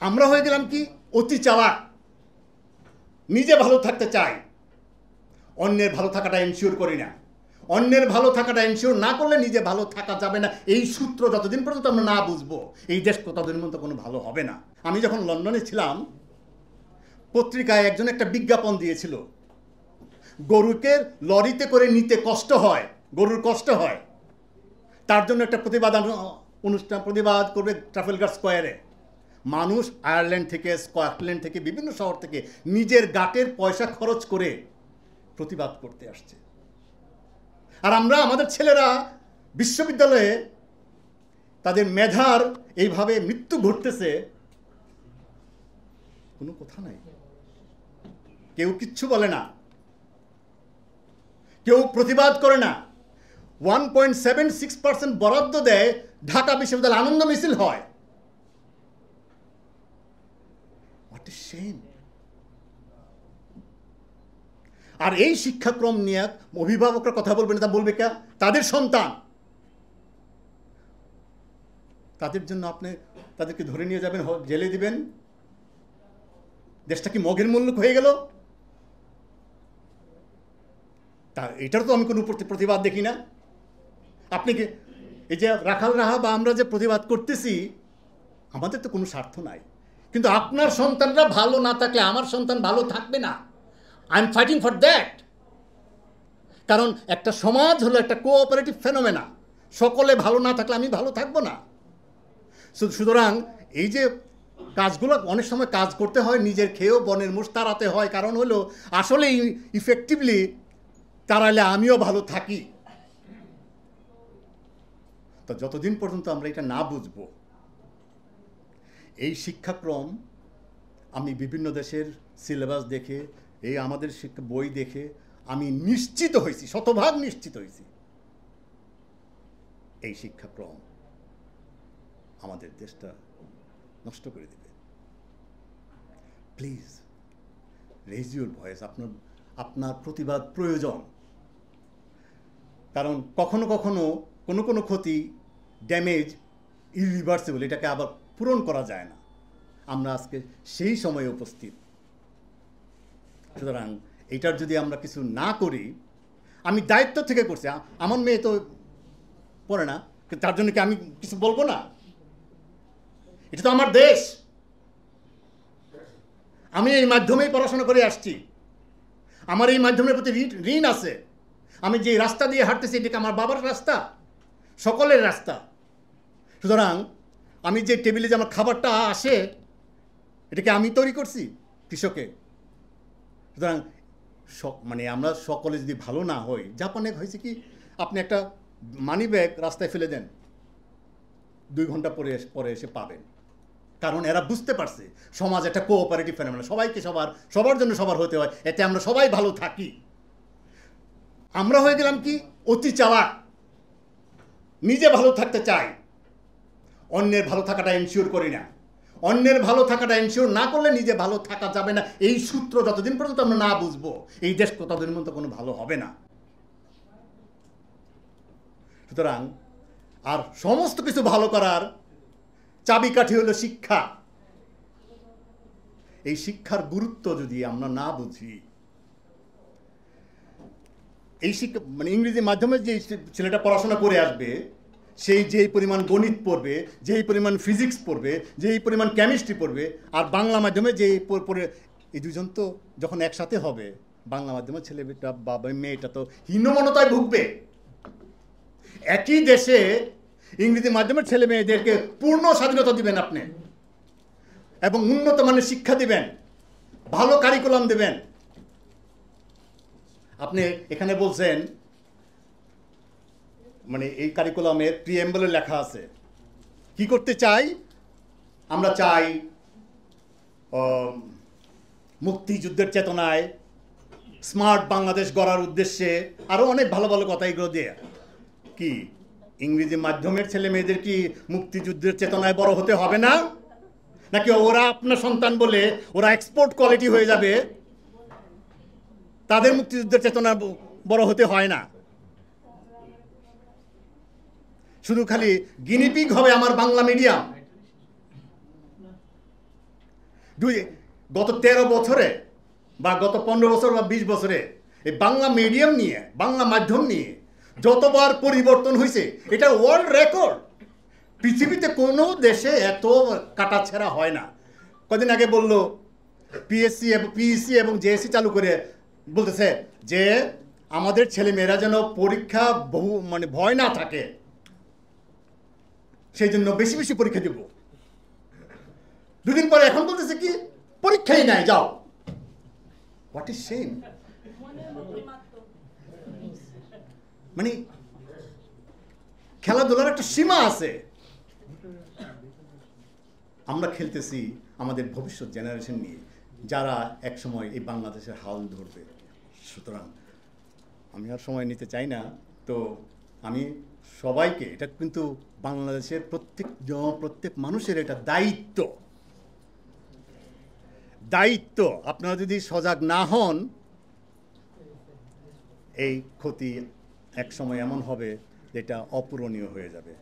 আমরা হয়ে গেলাম কি অতি চালাক, নিজে ভালো থাকতে চাই, অন্যের ভালো থাকাটা এনশিওর করি না। অন্যের ভালো থাকাটা এনশিওর না করলে নিজে ভালো থাকা যাবে না। এই সূত্র যতদিন পর্যন্ত আমরা না বুঝবো এই দেশ ততদিন পর্যন্ত কোনো ভালো হবে না। আমি যখন লন্ডনে ছিলাম, পত্রিকায় একজন একটা বিজ্ঞাপন দিয়েছিল, গরুকে লরিতে করে নিতে কষ্ট হয়, গরুর কষ্ট হয়, তার জন্য একটা প্রতিবাদ করবে ট্রাফালগার স্কোয়ারে। মানুষ আয়ারল্যান্ড থেকে, স্কটল্যান্ড থেকে, বিভিন্ন শহর থেকে নিজের গাটের পয়সা খরচ করে প্রতিবাদ করতে আসছে। আর আমরা, আমাদের ছেলেরা বিশ্ববিদ্যালয়ে তাদের মেধার এইভাবে মৃত্যু ঘটতেছে, কোনো কথা নাই, কেউ কিচ্ছু বলে না, কেউ প্রতিবাদ করে না। 1.76% বরাদ্দ দেয়, ঢাকা বিশ্ববিদ্যালয় আনন্দ মিছিল হয়। What a shame! আর এই শিক্ষাক্রম নিয়ে অভিভাবকরা কথা বলবে না, তা বলবে কে? তাদের সন্তান। তাদের জন্য আপনি তাদেরকে ধরে নিয়ে যাবেন, জেলে দিবেন, দেশটা কি মগের মুল্লুক হয়ে গেল? তা এটার তো আমি কোনো প্রতিবাদ দেখি না। আপনি কি এই যে রাখাল রাহা বা আমরা যে প্রতিবাদ করতেছি, আমাদের তো কোনো স্বার্থ নাই, কিন্তু আপনার সন্তানরা ভালো না থাকলে আমার সন্তান ভালো থাকবে না। I am fighting for that. কারণ একটা সমাজ হলো একটা কোঅপারেটিভ ফেনোমেনা, সকলে ভালো না থাকলে আমি ভালো থাকবো না। সুতরাং এই যে কাজগুলো অনেক সময় কাজ করতে হয়, নিজের খেয়েও বনের মোষ তাড়াতে হয়, কারণ হলো আসলে ইফেক্টিভলি তাড়ালে আমিও ভালো থাকি। তো যতদিন পর্যন্ত আমরা এটা না বুঝবো, এই শিক্ষাক্রম, আমি বিভিন্ন দেশের সিলেবাস দেখে, এই আমাদের শিক্ষা বই দেখে আমি নিশ্চিত হয়েছি, শতভাগ নিশ্চিত হয়েছি, এই শিক্ষাক্রম আমাদের দেশটা নষ্ট করে দেবে। Please raise your voice. আপনার প্রতিবাদ প্রয়োজন, কারণ কখনো কখনো কোনো ক্ষতি, ড্যামেজ ইরিভার্সিবল, এটাকে আবার পূরণ করা যায় না। আমরা আজকে সেই সময়ে উপস্থিত। সুতরাং এইটার যদি আমরা কিছু না করি, আমি দায়িত্ব থেকে করছি, আমার মেয়ে তো পড়ে না, তার জন্য কি আমি কিছু বলবো না? এটা তো আমার দেশ, আমি এই মাধ্যমেই পড়াশোনা করে আসছি, আমার এই মাধ্যমের প্রতি ঋণ আছে। আমি যে রাস্তা দিয়ে হাঁটতেছি এটাকে আমার বাবার রাস্তা, সকলের রাস্তা। সুতরাং আমি যে টেবিলে যে আমার খাবারটা আসে, এটাকে আমি তৈরি করছি কৃষকে। সুতরাং মানে আমরা সকলে যদি ভালো না হই, জাপানে হয়েছে কি, আপনি একটা মানি ব্যাগ রাস্তায় ফেলে দেন, 2 ঘন্টা পরে এসে পাবেন। কারণ এরা বুঝতে পারছে সমাজ একটা কোঅপারেটিভ ফেনোমেনা, সবাইকে সবার জন্য সবার হতে হয়, এতে আমরা সবাই ভালো থাকি। আমরা হয়ে গেলাম কি অতি চালাক, নিজে ভালো থাকতে চাই, অন্যের ভালো থাকাটা এনশিওর করি না। অন্যের ভালো থাকাটা এনশিওর না করলে নিজে ভালো থাকা যাবে না। এই সূত্র যতদিন পর্যন্ত আমরা না বুঝবো এই দেশ ততদিন পর্যন্ত কোনো ভালো হবে না। সুতরাং আর সমস্ত কিছু ভালো করার চাবিকাঠি হলো শিক্ষা। এই শিক্ষার গুরুত্ব যদি আমরা না বুঝি, এই শিক্ষা মানে ইংরেজি মাধ্যমে যে ছেলেটা পড়াশোনা করে আসবে, সেই যেই পরিমাণ গণিত পড়বে, যেই পরিমাণ ফিজিক্স পড়বে, যেই পরিমাণ কেমিস্ট্রি পড়বে, আর বাংলা মাধ্যমে যেই পড়ে, এই দুজন তো যখন একসাথে হবে, বাংলা মাধ্যমের ছেলেটা বা মেয়েটা তো হীনমন্যতায় ভুগবে। একই দেশে ইংরেজি মাধ্যমের ছেলে মেয়েদেরকে পূর্ণ স্বাধীনতা দিবেন আপনি, এবং উন্নত মানের শিক্ষা দিবেন, ভালো কারিকুলাম দেবেন। আপনি এখানে বলছেন, মানে এই কারিকুলামের প্রিএম্বলে লেখা আছে কি করতে চাই আমরা। চাই মুক্তিযুদ্ধের চেতনায় স্মার্ট বাংলাদেশ গড়ার উদ্দেশ্যে, আরও অনেক ভালো ভালো কথা এগুলো দিয়ে। কি ইংরেজি মাধ্যমের ছেলে মেয়েদের কি মুক্তিযুদ্ধের চেতনায় বড় হতে হবে না? নাকি ওরা আপনার সন্তান বলে ওরা এক্সপোর্ট কোয়ালিটি হয়ে যাবে, তাদের মুক্তিযুদ্ধের চেতনা বড় হতে হয় না? শুধু খালি গিনিপিগ হবে আমার বাংলা মিডিয়াম, গত 13 বছরে বা গত 15 বছর বা 20 বছরে এই বাংলা মিডিয়াম নিয়ে, বাংলা মাধ্যম নিয়ে যতবার পরিবর্তন হয়েছে, এটা ওয়ার্ল্ড রেকর্ড। পৃথিবীতে কোনো দেশে এত কাটাছেঁড়া হয় না। কদিন আগে বলল পিএসসি এবং পিইসি এবং জেএসসি চালু করে বলতেছে যে আমাদের ছেলেমেয়েরা যেন পরীক্ষা ভয় না থাকে, সেই জন্য বেশি বেশি পরীক্ষা দেব। দুদিন পরে এখন বলতেছে কি পরীক্ষাই নাই, যাও। What is shame? মানে খেলাধুলার একটা সীমা আছে। আমরা খেলতেছি আমাদের ভবিষ্যৎ জেনারেশন নিয়ে, যারা একসময় এই বাংলাদেশের হাল ধরবে। সুতরাং আমি আর সময় নিতে চাই না। তো আমি সবাইকে, এটা কিন্তু বাংলাদেশের প্রত্যেক মানুষের এটা দায়িত্ব। আপনারা যদি সজাগ না হন, এই ক্ষতি এক সময় এমন হবে যেটা অপূরণীয় হয়ে যাবে।